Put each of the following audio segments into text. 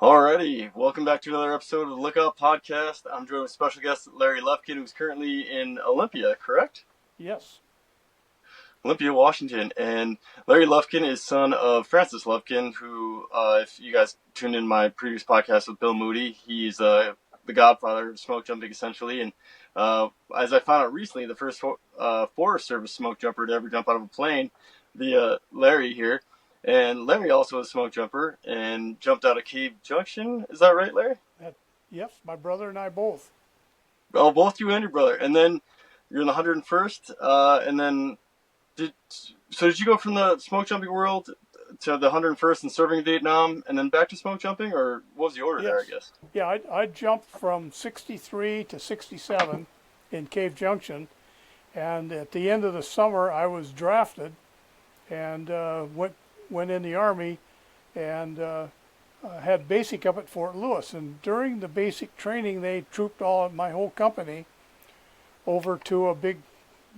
Alrighty, welcome back to another episode of the Lookout Podcast. I'm joined with special guest Larry Lufkin, who's currently in Olympia, correct? Yes. Olympia, Washington. And Larry Lufkin is son of Francis Lufkin, who, if you guys tuned in my previous podcast with Bill Moody, he's the Godfather of smoke jumping, essentially. And as I found out recently, the first Forest Service smoke jumper to ever jump out of a plane, the Larry here. And Larry also is a smoke jumper and jumped out of Cave Junction. Is that right, Larry? Yes, my brother and I both. Oh, both you and your brother. And then you're in the 101st. And then did you go from the smoke jumping world to the 101st and serving in Vietnam, and then back to smoke jumping, or what was the order there? I Yes. guess. Yeah, I jumped from 63 to 67 in Cave Junction, and at the end of the summer I was drafted and went in the Army and had basic up at Fort Lewis. And during the basic training, they trooped my whole company over to a big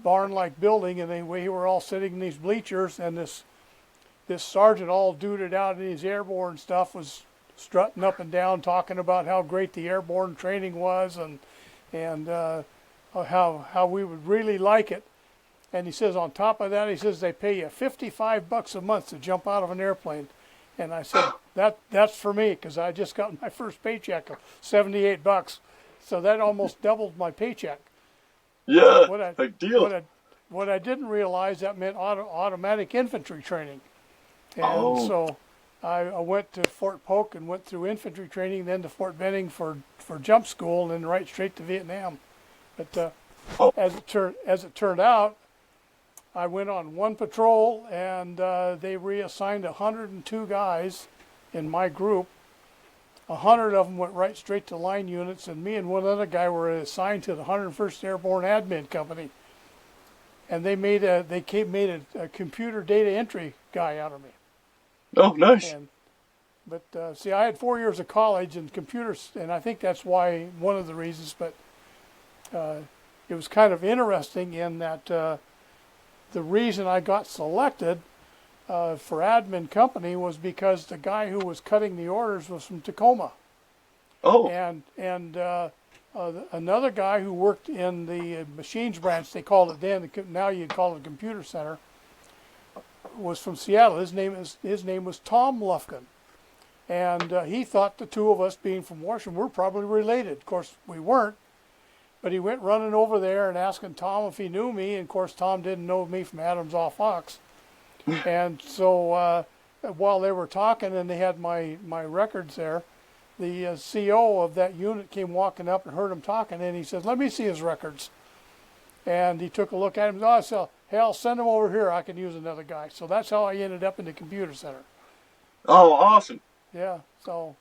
barn-like building, and we were all sitting in these bleachers, and this sergeant, all duded out in his airborne stuff, was strutting up and down talking about how great the airborne training was, and how we would really like it. And he says, on top of that, he says, they pay you $55 a month to jump out of an airplane. And I said, that's for me, because I just got my first paycheck of $78. So that almost doubled my paycheck. Yeah, big deal. What I didn't realize, that meant automatic infantry training. And so I went to Fort Polk and went through infantry training, then to Fort Benning for jump school, and then right straight to Vietnam. But as it turned out, I went on one patrol, and they reassigned 102 guys in my group. 100 of them went right straight to line units, and me and one other guy were assigned to the 101st Airborne Admin Company. And they made a computer data entry guy out of me. Oh, nice. But see, I had 4 years of college in computers, and I think that's one of the reasons. But it was kind of interesting in that the reason I got selected for admin company was because the guy who was cutting the orders was from Tacoma. Oh. And another guy who worked in the machines branch, they called it then, now you'd call it the computer center, was from Seattle. His name was Tom Lufkin. And he thought the two of us, being from Washington, were probably related. Of course, we weren't. But he went running over there and asking Tom if he knew me. And of course, Tom didn't know me from Adam's off Fox. And so while they were talking and they had my records there, the CO of that unit came walking up and heard him talking, and he says, "Let me see his records." And he took a look at him. Oh, so, hey, I'll send him over here. I can use another guy. So that's how I ended up in the computer center. Oh, awesome. Yeah. So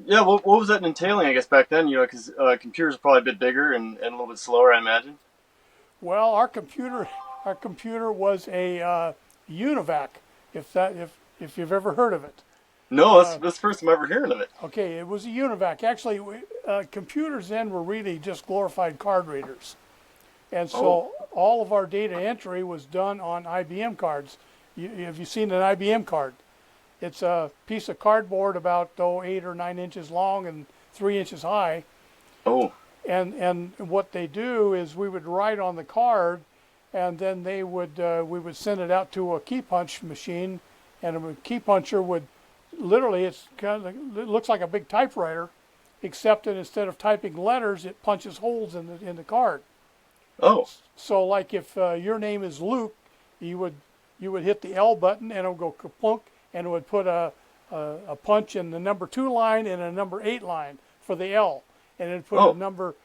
yeah, what was that entailing? I guess back then, because computers are probably a bit bigger and a little bit slower, I imagine. Well, our computer was a UNIVAC. If you've ever heard of it. No, that's the first time I'm ever hearing of it. Okay, it was a UNIVAC. Actually, computers then were really just glorified card readers. And so all of our data entry was done on IBM cards. Have you seen an IBM card? It's a piece of cardboard about 8 or 9 inches long and 3 inches high. Oh. And what they do is we would write on the card, and then we would send it out to a key punch machine, and a key puncher would literally, it looks like a big typewriter, except that instead of typing letters, it punches holes in the card. Oh. So like if your name is Luke, you would hit the L button and it would go kaplunk, and it would put a punch in the number 2 line and a number 8 line for the L, and it'd put a number,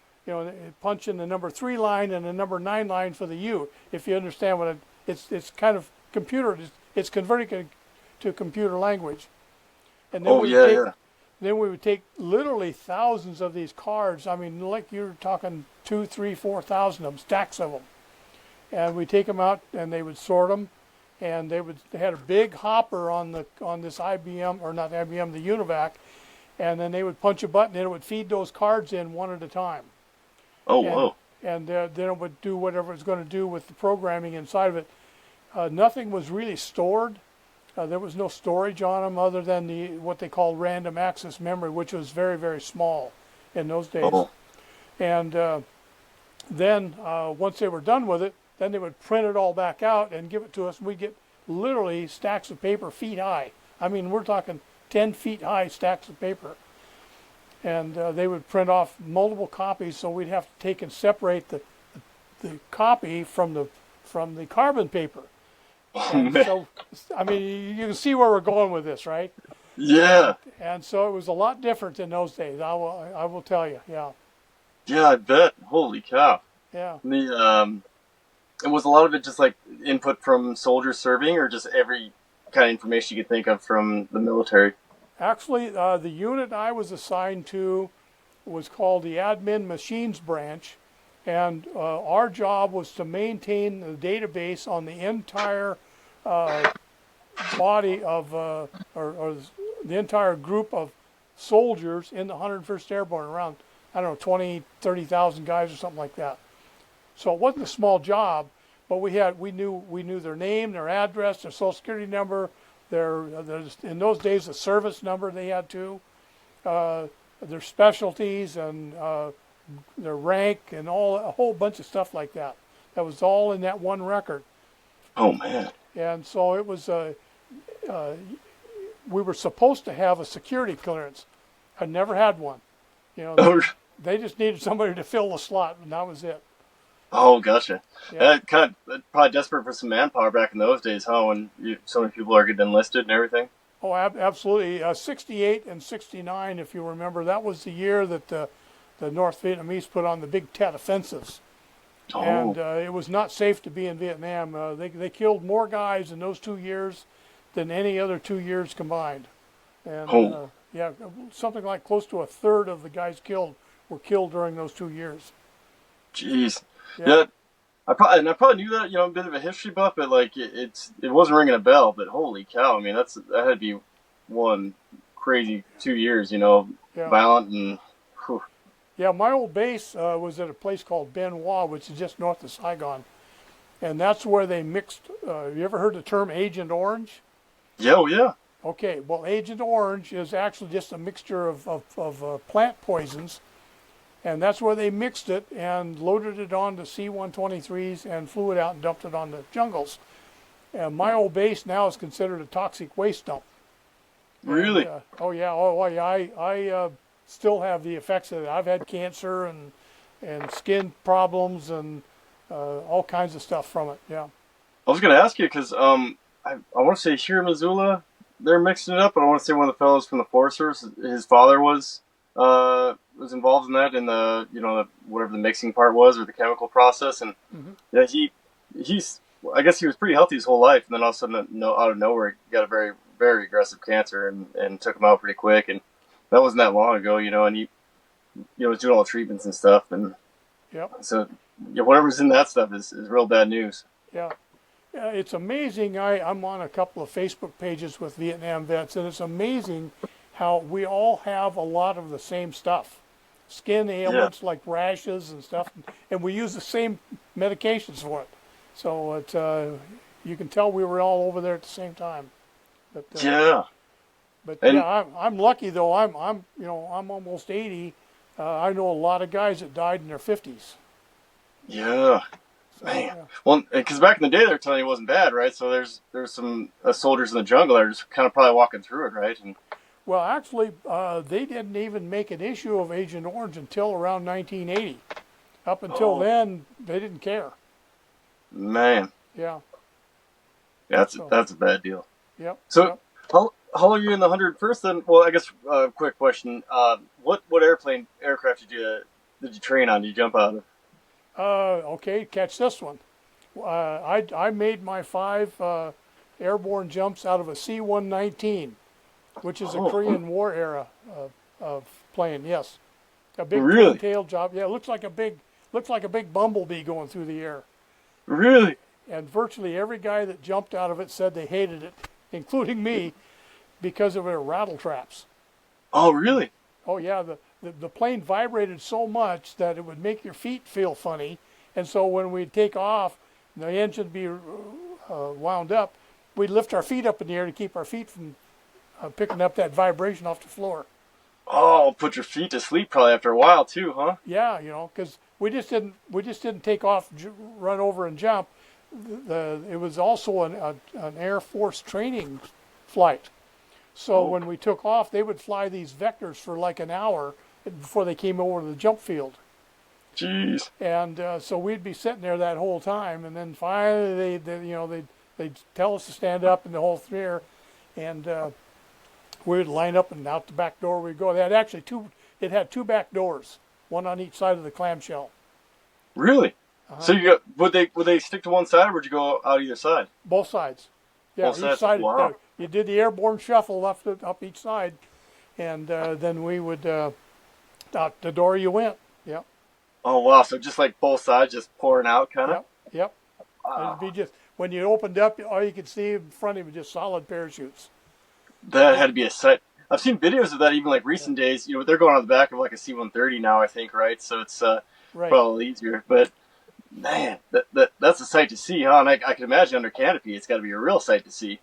punch in the number 3 line and a number 9 line for the U. If you understand what it's kind of computer, it's converting to computer language. And then then we would take literally thousands of these cards. I mean, like you're talking 2, 3, 4,000 of them, stacks of them. And we take them out, and they would sort them, and they had a big hopper on this IBM, or not IBM, the UNIVAC, and then they would punch a button, and it would feed those cards in one at a time. Oh, and then it would do whatever it's going to do with the programming inside of it. Nothing was really stored. There was no storage on them other than what they called random access memory, which was very, very small in those days. Oh, And then once they were done with it, then they would print it all back out and give it to us. And we'd get literally stacks of paper feet high. I mean, we're talking 10 feet high stacks of paper. And they would print off multiple copies, so we'd have to take and separate the copy from the carbon paper. oh And man. so, I mean, you can see where we're going with this, right? Yeah. And so it was a lot different in those days. I will tell you. Yeah, Yeah, I bet. Holy cow. yeah. And was a lot of it just like input from soldiers serving, or just every kind of information you could think of from the military? Actually, the unit I was assigned to was called the Admin Machines Branch, and our job was to maintain the database on the entire body of, or the entire group of soldiers in the 101st Airborne, around, I don't know, 20, 30,000 guys or something like that. So it wasn't a small job, but we knew their name, their address, their social security number, their in those days the service number they had too, their specialties and their rank and a whole bunch of stuff like that. That was all in that one record. Oh man. And so it was we were supposed to have a security clearance. I never had one. You know, Oh, they just needed somebody to fill the slot, and that was it. oh, gotcha. Yeah. That kind of probably desperate for some manpower back in those days, huh? When so many people are getting enlisted and everything. Oh, absolutely. 68 and 69, if you remember, that was the year that the North Vietnamese put on the big Tet offensives. Oh, And it was not safe to be in Vietnam. They killed more guys in those 2 years than any other 2 years combined. And oh, yeah, something like close to a third of the guys killed were killed during those 2 years. jeez. Yeah. Yeah, I probably knew that. You know, a bit of a history buff, but like it wasn't ringing a bell. But holy cow! I mean, that had to be one crazy 2 years. You know, Yeah. violent and. Whew. Yeah, my old base was at a place called Ben Hoa, which is just north of Saigon. And that's where they mixed, you ever heard the term Agent Orange? Yeah, oh, yeah. Okay, well, Agent Orange is actually just a mixture of plant poisons. And that's where they mixed it and loaded it onto C-123s and flew it out and dumped it on the jungles. And my old base now is considered a toxic waste dump. Really? And, oh yeah, I still have the effects of it. I've had cancer and skin problems and all kinds of stuff from it. Yeah. I was going to ask you because I want to say here in Missoula they're mixing it up, but I want to say one of the fellows from the Forest Service, his father was involved in that, in the whatever the mixing part was, or the chemical process, and yeah, he's I guess he was pretty healthy his whole life, and then all of a sudden, out of nowhere, he got a very, very aggressive cancer, and took him out pretty quick, and that wasn't that long ago, and he was doing all the treatments and stuff, and Yep. so whatever's in that stuff is real bad news. Yeah. It's amazing. I'm on a couple of Facebook pages with Vietnam vets, and it's amazing how we all have a lot of the same stuff. Skin ailments like rashes and stuff, and we use the same medications for it. So you can tell we were all over there at the same time. But, Yeah. But And- yeah, I'm lucky though. I'm almost 80. I know a lot of guys that died in their 50s. Yeah. So, Man. yeah. Well, because back in the day, they were telling you it wasn't bad, right? So there's some soldiers in the jungle that are just kind of probably walking through it, right? And Well, actually, they didn't even make an issue of Agent Orange until around 1980. Up until then, they didn't care. man, Yeah. that's So- that's a bad deal. Yep. So Yep. how long are you in the 101st then? Well, I guess quick question. What aircraft did you train on? Did you jump out of? Okay, catch this one. I made my 5 airborne jumps out of a C-119, which is a Oh. Korean War era of plane. Yes, a big Really? tail job. Yeah, it looks like a big bumblebee going through the air. Really? And virtually every guy that jumped out of it said they hated it, including me, because of their rattle traps. Oh, really? Oh yeah, the plane vibrated so much that it would make your feet feel funny, and so when we'd take off, the engine would be wound up, we'd lift our feet up in the air to keep our feet from picking up that vibration off the floor. Oh, put your feet to sleep probably after a while too, huh? Yeah, because we just didn't take off, run over and jump. It was also an Air Force training flight. So Oh, when we took off, they would fly these vectors for like an hour before they came over to the jump field. jeez. And so we'd be sitting there that whole time, and then finally they'd tell us to stand up in the whole there, and we'd line up and out the back door we'd go. They had actually it had two back doors, one on each side of the clamshell. Really? So Uh-huh. you got would they stick to one side or would you go out either side? Both sides. Yeah, Both each sides. side. Wow. You did the airborne shuffle up each side, and then we would out the door you went. Yep, Oh wow. So just like both sides just pouring out kind of? yep, yep. It'd be Wow. just when you opened up, all you could see in front of you was just solid parachutes. That had to be a sight. I've seen videos of that even like Yeah, recent days. They're going on the back of like a C-130 now, I think, right? So it's right. probably easier. But man, that's a sight to see, huh? And I can imagine under canopy, it's got to be a real sight to see.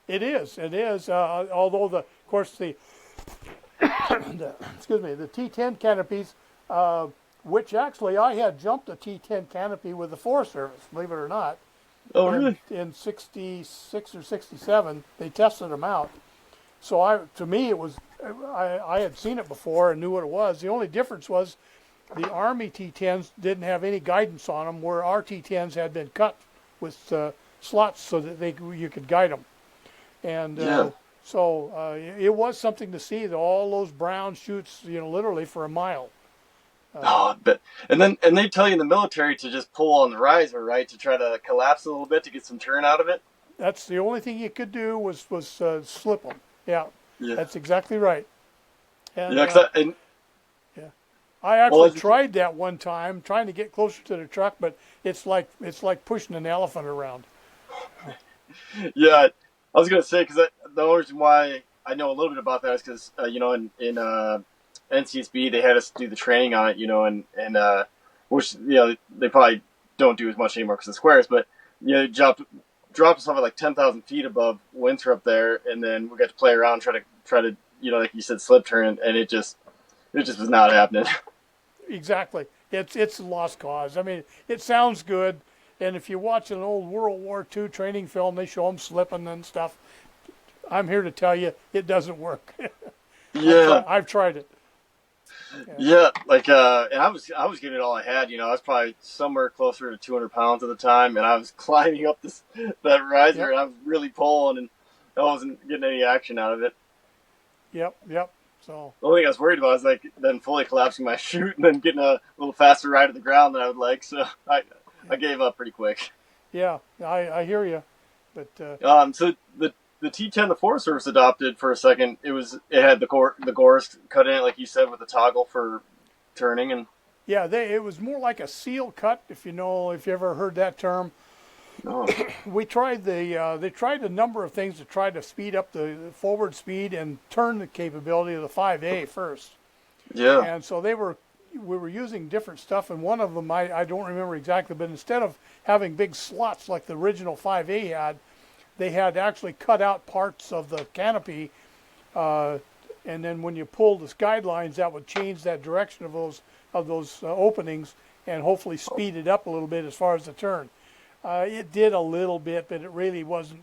It is. It is. Although of course excuse me, the T10 canopies, which actually I had jumped a T10 canopy with the Forest Service, believe it or not, Oh, in really? in '66 or '67. They tested them out. So to me, it was I had seen it before and knew what it was. The only difference was the Army T10s didn't have any guidance on them, where our T10s had been cut with slots so that you could guide them. And Yeah. it was something to see all those brown chutes, literally for a mile. Oh, but and they tell you in the military to just pull on the riser, right, to try to collapse a little bit to get some turn out of it. That's the only thing you could do was slip them. Yeah, Yeah. that's exactly right. And Yeah. And yeah, I well, actually tried that one time, trying to get closer to the truck, but it's like pushing an elephant around. yeah, I was gonna say because the only reason why I know a little bit about that is because in NCSB they had us do the training on it, and which they probably don't do as much anymore because the squares, but dropped us off at like 10,000 feet above Winthrop there, and then we got to play around, try to like you said, slip turn, and it just was not happening. Exactly. It's a lost cause. I mean, it sounds good, and if you watch an old World War II training film, they show them slipping and stuff. I'm here to tell you, it doesn't work. Yeah. I've tried it. Yeah. Yeah, like and I was giving it all I had. I was probably somewhere closer to 200 pounds at the time, and I was climbing up that riser, Yep. and I was really pulling, and I wasn't getting any action out of it. Yep. Yep. So The only thing I was worried about was like then fully collapsing my chute and then getting a little faster ride to the ground than I would like. So I yeah. gave up pretty quick. Yeah. I hear you, but So the T10 the Forest Service adopted for a second. It had the gores cut in it like you said with the toggle for turning and yeah, it was more like a seal cut, if you ever heard that term. oh They tried a number of things to try to speed up the forward speed and turn the capability of the 5A first. yeah And so we were using different stuff, and one of them I don't remember exactly, but instead of having big slots like the original 5A had, they had actually cut out parts of the canopy, and then when you pulled the guidelines, that would change that direction of those openings and hopefully speed it up a little bit as far as the turn. It did a little bit, but it really wasn't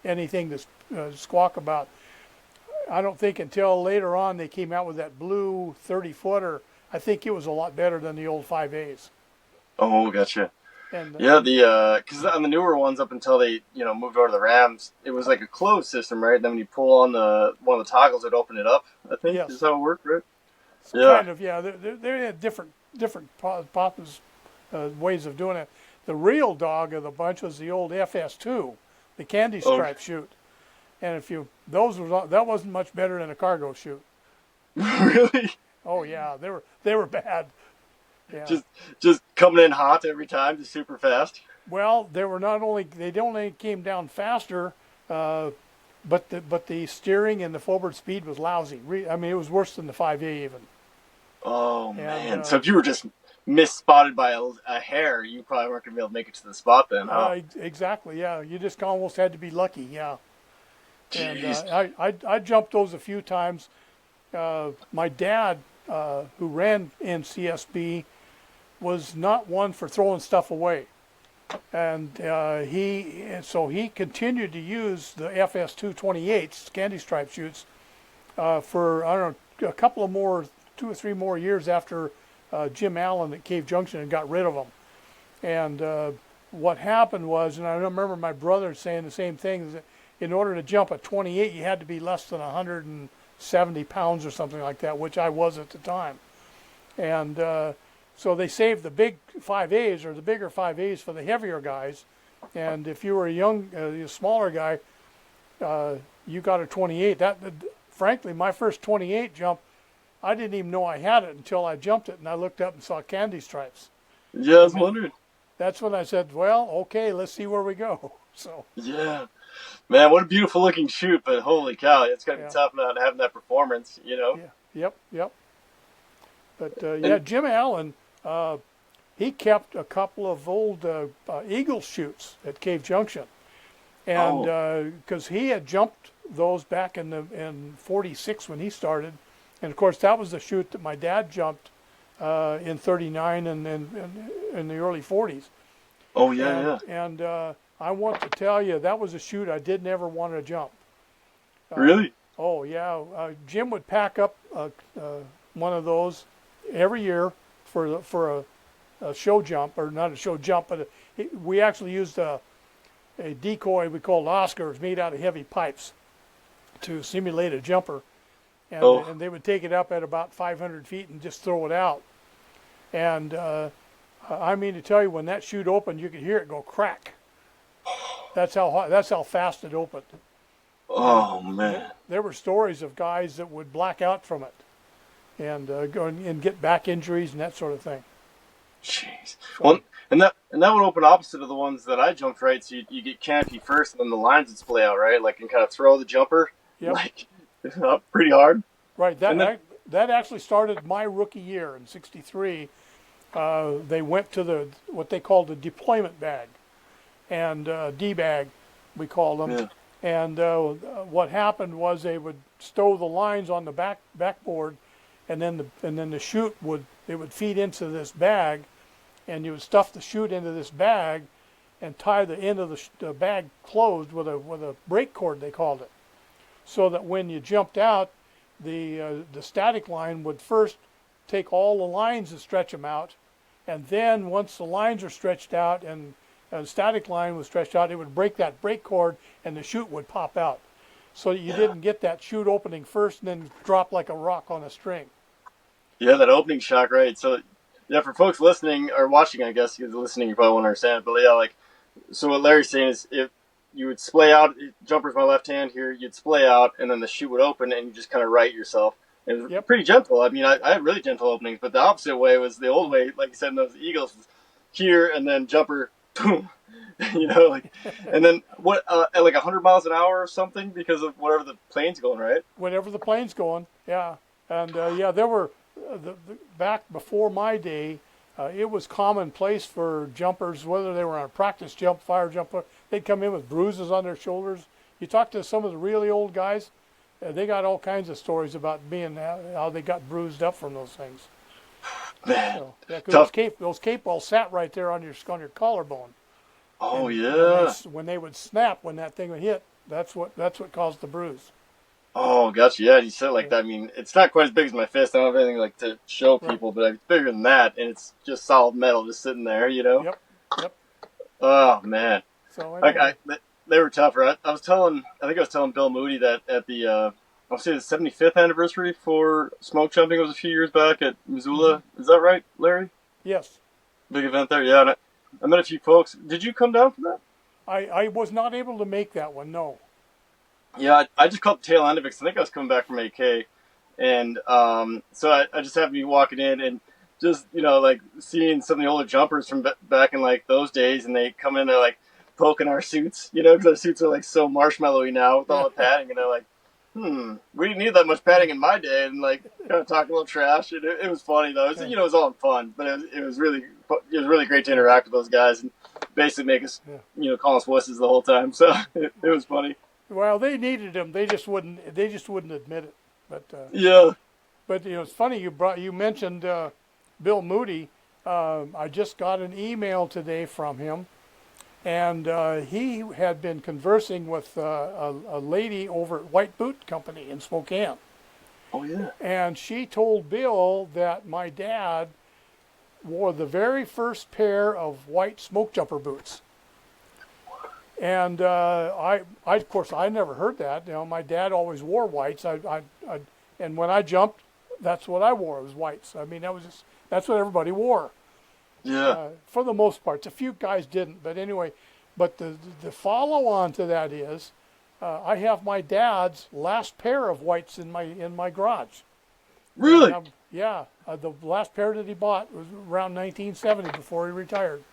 anything to squawk about. I don't think until later on they came out with that blue 30-footer. I think it was a lot better than the old 5As. oh gotcha. And Yeah, the because on the newer ones up until they moved over to the Rams, it was like a closed system, right? Then when you pull on the one of the toggles, it opened it up. I think is yes, how it worked, right? Yeah. kind of, yeah. They had different ways of doing it. The real dog of the bunch was the old FS2, the candy Oh, stripe chute. And that wasn't much better than a cargo chute. really? Oh yeah, they were bad. Yeah. Just just coming in hot every time, just super fast. Well, they only came down faster, but the steering and the forward speed was lousy. I mean, it was worse than the 5A even. Oh And man! So if you were just misspotted by a hair, you probably weren't gonna be able to make it to the spot then, huh? Exactly. Yeah, you just almost had to be lucky. Yeah, and Jeez. I jumped those a few times. My dad, who ran NCSB, was not one for throwing stuff away, and he continued to use the FS 228s, candy stripe shoots, for I don't know a couple of more, 2 or 3 more years after Jim Allen at Cave Junction had got rid of them. And what happened was, and I remember my brother saying the same thing, is that in order to jump a 28, you had to be less than 170 pounds or something like that, which I was at the time. And so they saved the big 5As or the bigger 5As for the heavier guys. And if you were a smaller guy, you got a 28. Frankly, my first 28 jump, I didn't even know I had it until I jumped it, and I looked up and saw candy stripes. Yeah, I was And wondering. that's when I said, well, okay, let's see where we go. So, Yeah, man, what a beautiful looking shoot, but holy cow, it's gotta be yeah, tough not having that performance, you know. yeah, yep. But yeah, And Jim Allen, he kept a couple of old Eagle shoots at Cave Junction, and oh, because he had jumped those back in '46 when he started, and of course that was the shoot that my dad jumped in '39 and then in the early '40s. oh yeah, And yeah. I want to tell you that was a shoot I did never want to jump. Uh, Really? oh yeah, Jim would pack up one of those every year for a show jump, or not a show jump, but we actually used a decoy we called Oscar. It was made out of heavy pipes to simulate a jumper, Oh, and they would take it up at about 500 feet and just throw it out. And I mean to tell you, when that chute opened, you could hear it go crack. That's how fast it opened. And oh man. there were stories of guys that would black out from it and go and get back injuries and that sort of thing. Jeez. Well, So, and that would open opposite of the ones that I jumped, right? So you get canopy first, and then the lines would splay out, right? Like, and kind of throw the jumper, yep, like, up pretty hard. right. And then, That actually started my rookie year in '63. They went to what they called the deployment bag and D bag, we called them. yeah, And what happened was they would stow the lines on the backboard, and then the chute would feed into this bag, and you would stuff the chute into this bag, and tie the end of the bag closed with a brake cord, they called it, so that when you jumped out, the static line would first take all the lines and stretch them out, and then once the lines are stretched out and the static line was stretched out, it would break that brake cord and the chute would pop out. So you yeah, didn't get that chute opening first and then drop like a rock on a string. yeah. That opening shock, right? So, yeah, for folks listening or watching, I guess because listening, you probably won't understand. But yeah, like, so what Larry's saying is, if you would splay out, jumper's my left hand here, you'd splay out, and then the chute would open, and you just kind of right yourself. It was Yep. pretty gentle. I mean, I had really gentle openings, but the opposite way was the old way, like you said in those Eagles, here and then jumper, boom, like, and then what, at like 100 miles an hour or something because of whatever the plane's going, right? Whenever the plane's going, yeah. And yeah, there were back before my day. It was commonplace for jumpers, whether they were on a practice jump, fire jump, they'd come in with bruises on their shoulders. You talk to some of the really old guys, they got all kinds of stories about being how they got bruised up from those things. Man, So yeah, because tough. those cape balls sat right there on your collarbone, Oh, and when yeah. they would snap when that thing would hit, that's what caused the bruise. Oh, gotcha. Yeah, you said it like Yeah. that. I mean, it's not quite as big as my fist. I don't have anything like to show Right. people, but it's bigger than that, and it's just solid metal just sitting there. Yep. Yep. Oh, man. So Like, anyway, they were tougher. I think I was telling Bill Moody that at I'll say the 75th anniversary for smoke jumping was a few years back at hmm Missoula. Is that right, Larry? yes, Big event there. Yeah, and I met a few folks. Did you come down for that? I was not able to make that one. No. Yeah, I just caught the tail end of it because I think I was coming back from AK. And so I just happened to be walking in and just, like seeing some of the older jumpers from back in like those days. And they come in, they're like poking our suits, because our suits are like so marshmallowy now with all Yeah. the padding. And they're like, we didn't need that much padding in my day, and like kind of talking a little trash. And it was funny though. Yeah, It was all in fun, but it was really great to interact with those guys and basically make us yeah. call us wusses the whole time. So it was funny. Well, they needed him. They just wouldn't. They just wouldn't admit it. But Yeah. but it's funny you mentioned Bill Moody. I just got an email today from him, and he had been conversing with a lady over at White Boot Company in Spokane, Oh yeah. and she told Bill that my dad wore the very first pair of white Smokejumper boots. And I, of course, I never heard that. My dad always wore whites. And when I jumped, that's what I wore, was whites. I mean, that's what everybody wore Yeah. for the most part. A few guys didn't, but anyway. But the follow on to that is, I have my dad's last pair of whites in my garage. And Really? yeah, the last pair that he bought was around 1970 before he retired.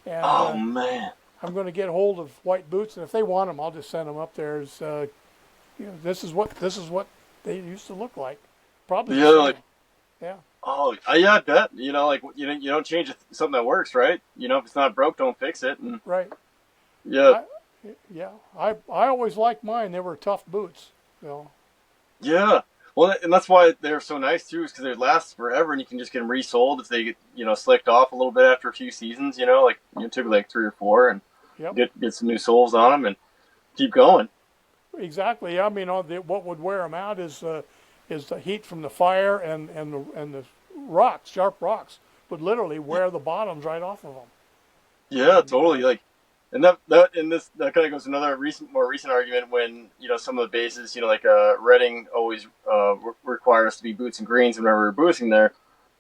And Oh man. I'm going to get hold of white boots, and if they want them, I'll just send them up there. This is what they used to look like. Probably Yeah. the Like, same. Yeah, oh yeah, I bet. Like you don't change something that works, right? If it's not broke, don't fix it. And right. yeah. I, yeah, I always liked mine. They were tough boots. Yeah. Well, and that's why they're so nice too, is because they last forever, and you can just get them resold if they get slicked off a little bit after a few seasons. Like typically like 3 or 4, and Yep, get some new soles on them and keep going. exactly. I mean, what would wear them out is the heat from the fire and the rocks, sharp rocks, would literally wear the bottoms right off of them. Yeah, totally. Like, and that kind of goes to another more recent argument when some of the bases, like Reading always require us to be boots and greens whenever we're boosting there,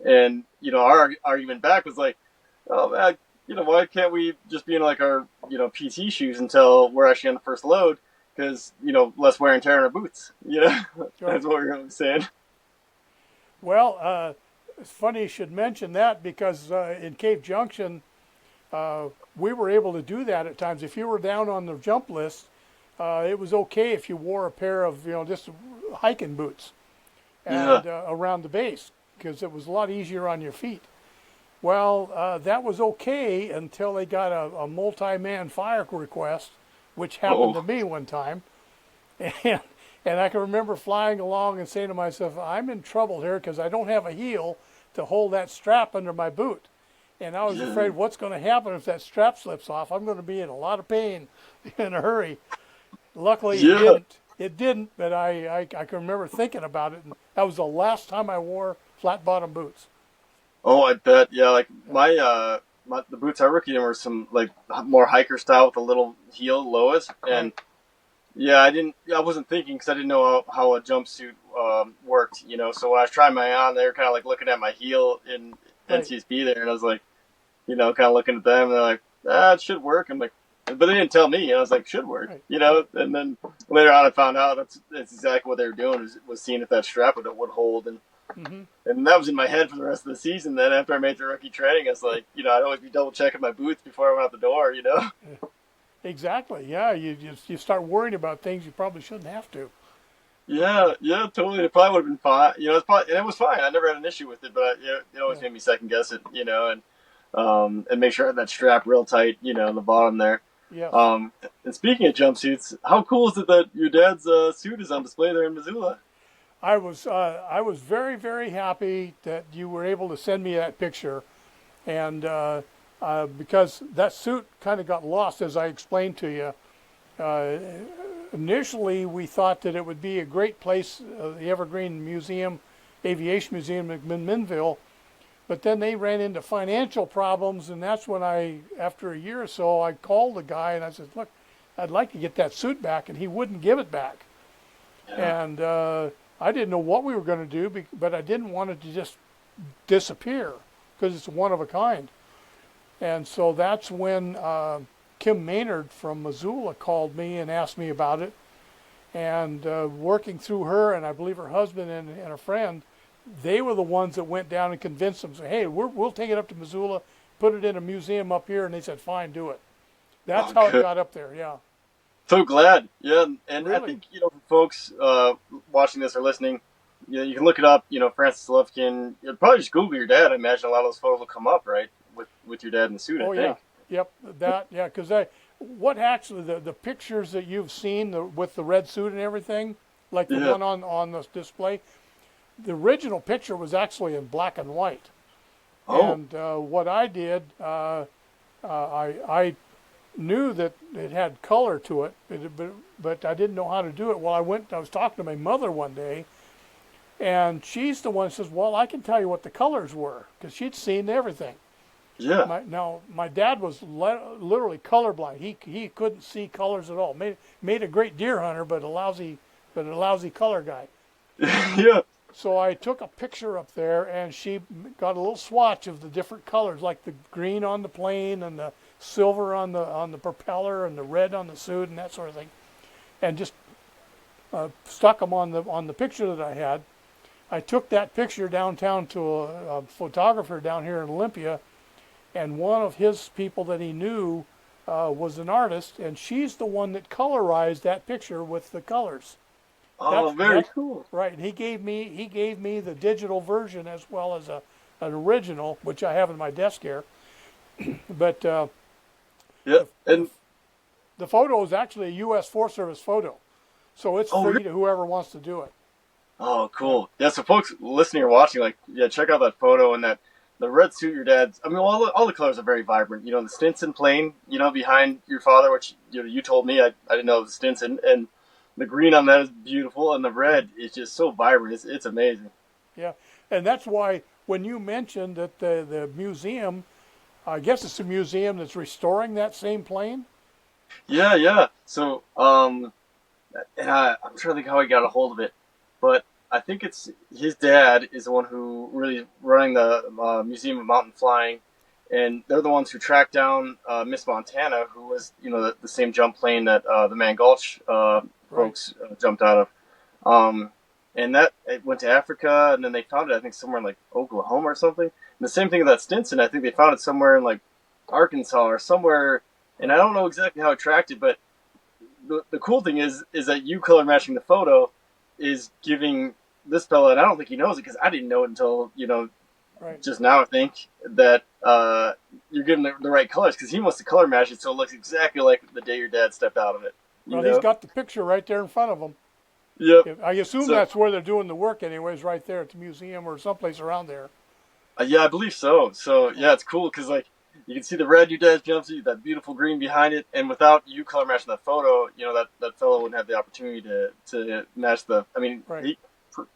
and our argument back was like, oh man, why can't we just be in like our PT shoes until we're actually on the first load, because less wear and tear on our boots. Right. That's what we were saying. Well, it's funny you should mention that because in Cave Junction, we were able to do that at times. If you were down on the jump list, it was okay if you wore a pair of just hiking boots Yeah. and around the base because it was a lot easier on your feet. Well, that was okay until they got a multi-man fire request, which happened to Oh. me one time, and I can remember flying along and saying to myself, "I'm in trouble here because I don't have a heel to hold that strap under my boot." And I was Yeah. afraid what's going to happen if that strap slips off. I'm going to be in a lot of pain in a hurry. Luckily, it Yeah. didn't. It didn't, but I can remember thinking about it. And that was the last time I wore flat bottom boots. Oh, I bet. Yeah, like the boots I were rookie in were some like more hiker style with a little heel lowest, and Right, yeah, I wasn't thinking because I didn't know how a jumpsuit worked. So when I was trying mine on, they were kind of like looking at my heel in right, NCSB there, and I was like, kind of looking at them, and they're like, it should work. I'm like, but they didn't tell me, and I was like, should work, right. And then later on, I found out that's exactly what they were doing was seeing if that strap would hold, Hmm. and that was in my head for the rest of the season. Then after I made the rookie training, I was like, I'd always be double checking my boots before I went out the door. Exactly. Yeah, you start worrying about things you probably shouldn't have to. Yeah, yeah, totally. It probably would have been fine. And it was fine. I never had an issue with it, but it always Yeah. made me second guess it. And make sure I had that strap real tight. On the bottom there. Yes. And speaking of jumpsuits, how cool is it that your dad's suit is on display there in Missoula? I was very, very happy that you were able to send me that picture, and because that suit kind of got lost, as I explained to you. Uh, Initially, we thought that it would be a great place, the Evergreen Museum, Aviation Museum in Minville, but then they ran into financial problems, and that's when after a year or so, I called the guy and I said, "Look, I'd like to get that suit back," and he wouldn't give it back. Yeah. And I didn't know what we were going to do, but I didn't want it to just disappear because it's one of a kind. And so that's when Kim Maynard from Missoula called me and asked me about it. And working through her and I believe her husband and a friend, they were the ones that went down and convinced them, say, "Hey, we'll take it up to Missoula, put it in a museum up here." And they said, "Fine, do it." That's Oh, how it good. got up there, yeah. So glad. Yeah, and I Really? think for folks watching this or listening, you can look it up. Francis Lufkin. Probably just Google your dad. I imagine a lot of those photos will come up, right? With your dad in the suit, I Oh yeah, think. yep. That yeah, because what actually the pictures that you've seen with the red suit and everything, like the Yeah. one on this display, the original picture was actually in black and white. Oh. And what I did, I knew that it had color to it, but I didn't know how to do it. Well, I was talking to my mother one day, and she's the one who says, "Well, I can tell you what the colors were because she'd seen everything." Yeah. My dad was literally colorblind. He couldn't see colors at all. Made a great deer hunter, but a lousy color guy. Yeah. So I took a picture up there, and she got a little swatch of the different colors, like the green on the plane, and the silver on the propeller, and the red on the suit, and that sort of thing, and just stuck them on the picture that I had. I took that picture downtown to a photographer down here in Olympia, and one of his people that he knew was an artist, and she's the one that colorized that picture with the colors. Oh, very That cool. right. And he gave me the digital version as well as an original, which I have in my desk here. But Yeah. the, the And the photo is actually a U.S. Forest Service photo, so it's oh, free really? to whoever wants to do it. Oh, Yeah. cool. Yeah. So, folks listening or watching, like, yeah, check out that photo and that the red suit your dad's. I mean, all the colors are very vibrant. The Stinson plane, behind your father, which you told me. I didn't know it was Stinson, and the green on that is beautiful, and the red is just so vibrant. It's amazing. Yeah, and that's why when you mentioned that the museum, I guess it's a museum that's restoring that same plane. Yeah, yeah. So, and I'm trying to think how he got a hold of it, but I think it's his dad is the one who really running the Museum of Mountain Flying, and they're the ones who tracked down Miss Montana, who was the same jump plane that the Man Gulch Right, folks jumped out of. Um, and that it went to Africa, and then they found it, I think, somewhere in like Oklahoma or something. And the same thing with that Stinson. I think they found it somewhere in like Arkansas or somewhere, and I right. don't know exactly how it tracked it, but the cool thing is that you color matching the photo is giving this fella, and I don't think he knows it because I didn't know it until Right. just now. I think that you're giving the right colors because he wants to color match it so it looks exactly like the day your dad stepped out of it. You Well, he's know? got the picture right there in front of him. Yep. I assume So that's where they're doing the work, anyways, right there at the museum or someplace around there. yeah, I believe so. So Yeah. yeah, it's cool because like you can see the red your dad's jumpsuit, that beautiful green behind it, and without you color matching that photo, that fellow wouldn't have the opportunity to match the. I mean, Right.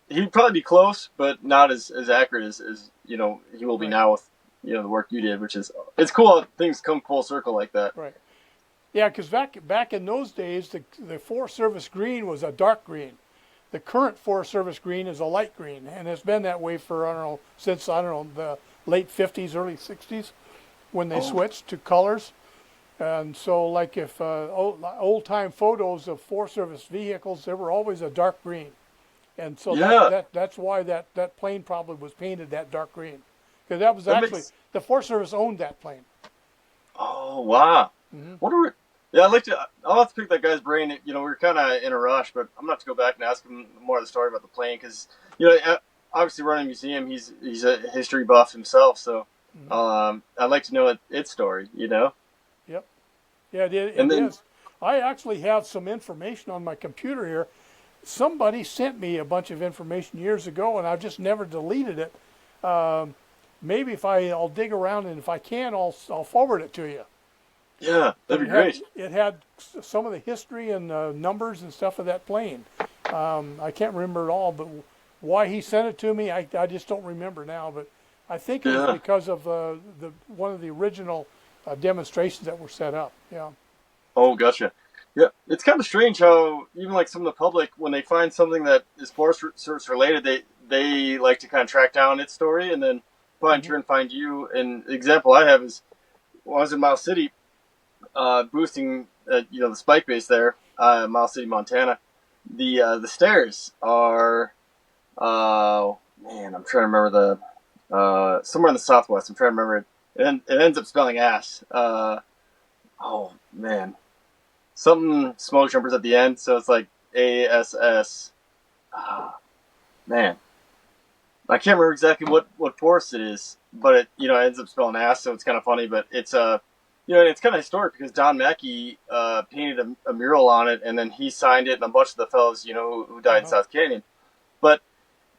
he'd probably be close, but not as accurate as he will be Right. now with the work you did, which is it's cool how things come full circle like that. Right. Yeah, because back in those days, the Forest Service green was a dark green. The current Forest Service green is a light green, and it's been that way for I don't know since I don't know the late '50s, early '60s when they Oh switched to colors. And so, like if old time photos of Forest Service vehicles, they were always a dark green, and so yeah, that's why that plane probably was painted that dark green, because that was that actually makes. the Forest Service owned that plane. Oh wow, Hmm. wonder. Yeah, I'd like to. I'll have to pick that guy's brain. We're kind of in a rush, but I'm gonna have to go back and ask him more of the story about the plane because obviously running a museum, he's a history buff himself. So Hmm. I'd like to know its story. Yep. Yeah, And it then is. I actually have some information on my computer here. Somebody sent me a bunch of information years ago, and I've just never deleted it. Um, Maybe if I'll dig around, and if I can, I'll forward it to you. yeah, But that'd be great. it had some of the history and numbers and stuff of that plane. I can't remember it all, but why he sent it to me, I just don't remember now. But I think it was Yeah. because of the one of the original demonstrations that were set up. Yeah. Oh, gotcha. Yeah, it's kind of strange how even like some of the public, when they find something that is Forest Service related, they like to kind of track down its story and then probably in Hmm. turn find you. And the example I have is when I was in Miles City, boosting the spike base there, Miles City, Montana. The stairs are man, I'm trying to remember the somewhere in the southwest. I'm trying to remember it. It ends up spelling ass. Oh man, something smoke jumpers at the end, so it's like ASS. Ah, man, I can't remember exactly what force it is, but it it ends up spelling ass, so it's kind of funny. But it's it's kind of historic because Don Mackey painted a mural on it, and then he signed it, and a bunch of the fellows who died in Uh-huh. South Canyon. But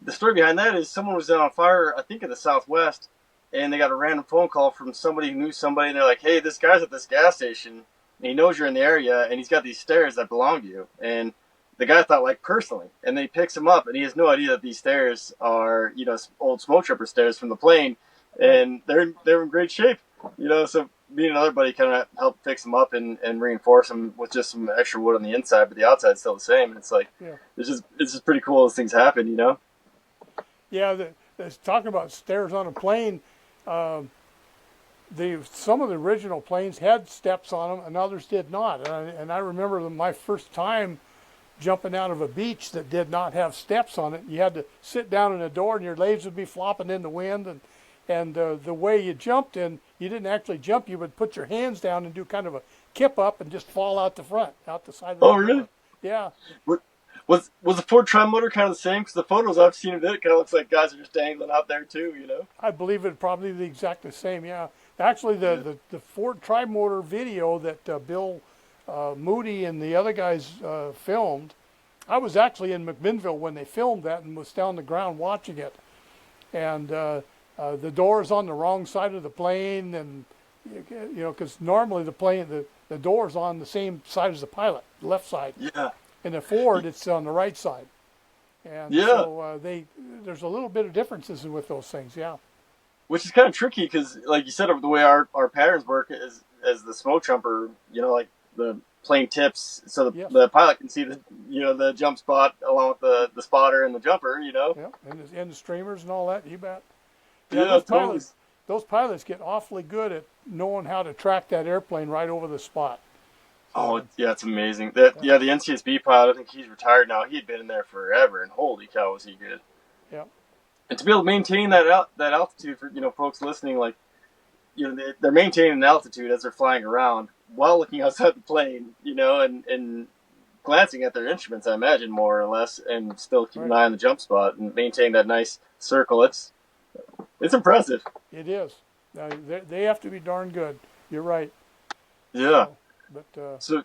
the story behind that is someone was on fire, I think in the Southwest, and they got a random phone call from somebody who knew somebody, and they're like, "Hey, this guy's at this gas station, and he knows you're in the area, and he's got these stairs that belong to you." And the guy thought like personally, and then he picks him up, and he has no idea that these stairs are old smoke trooper stairs from the plane, Right. and they're in great shape, So me and another buddy kind of helped fix them up and reinforce them with just some extra wood on the inside, but the outside's still the same. And it's like Yeah. it's just pretty cool as things happen. Yeah. Talking about stairs on a plane. Uh, some of the original planes had steps on them, and others did not. And I remember my first time jumping out of a beach that did not have steps on it. You had to sit down in a door, and your legs would be flopping in the wind. And the way you jumped, and you didn't actually jump, you would put your hands down and do kind of a kip up and just fall out the front, out the side of Oh, the door. really? Yeah, Was the Ford Tri-Motor kind of the same? Because the photos I've seen of it kind of looks like guys are just dangling out there too. I believe it probably the exact the same. Yeah, actually, Yeah. the Ford Tri-Motor video that Bill Moody and the other guys filmed. I was actually in McMinnville when they filmed that and was down the ground watching it. And the door's on the wrong side of the plane, and because normally the door's on the same side as the pilot, left side. Yeah. In the Ford, it's on the right side. And Yeah. so there's a little bit of differences with those things. Yeah. Which is kind of tricky because, like you said, the way our patterns work is as the smoke jumper, like the plane tips, so Yes. the pilot can see the jump spot along with the spotter and the jumper. Yeah. And the streamers and all that. You bet. Yeah. Yeah, totally. Those pilots get awfully good at knowing how to track that airplane right over the spot. Oh, yeah, it's amazing. Yeah. The NCSB pilot, I think he's retired now. He had been in there forever, and holy cow, was he good! Yeah. And to be able to maintain that altitude for folks listening, like they're maintaining an altitude as they're flying around while looking outside the plane, and glancing at their instruments, I imagine more or less, and still keep an Right. eye on the jump spot and maintain that nice circle. It's impressive. It is. They have to be darn good. You're right. Yeah. So, but So,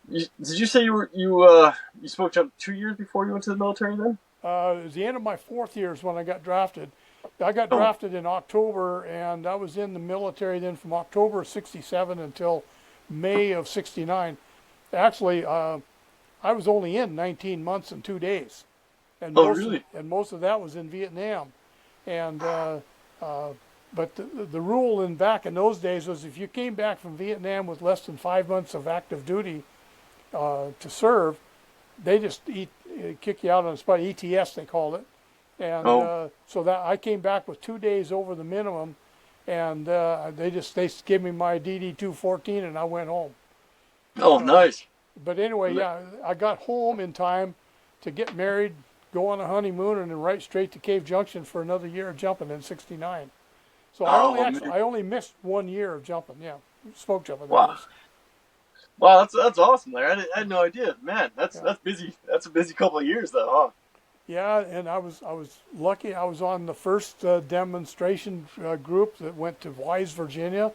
did you say you spoke jump 2 years before you went to the military? Then? it was the end of my fourth year is when I got drafted. I got Oh, drafted in October, and I was in the military then from October of '67 until May of '69. Actually, I was only in 19 months and 2 days, and oh, really? most of that was in Vietnam. And but the rule back in those days was if you came back from Vietnam with less than 5 months of active duty to serve, they just kick you out on the spot. ETS they called it, and Oh, so that I came back with 2 days over the minimum, and they gave me my DD 214 and I went home. oh, So, nice. but anyway, yeah, I got home in time to get married, go on a honeymoon, and then right straight to Cave Junction for another year of jumping in '69. So Oh, man. I only missed 1 year of jumping. Yeah, smoke jumping that Wow. is. Wow, that's awesome, Larry. I had no idea. Man, that's Yeah. that's busy. That's a busy couple of years, though, huh? Yeah, and I was lucky. I was on the first demonstration group that went to Wise, Virginia.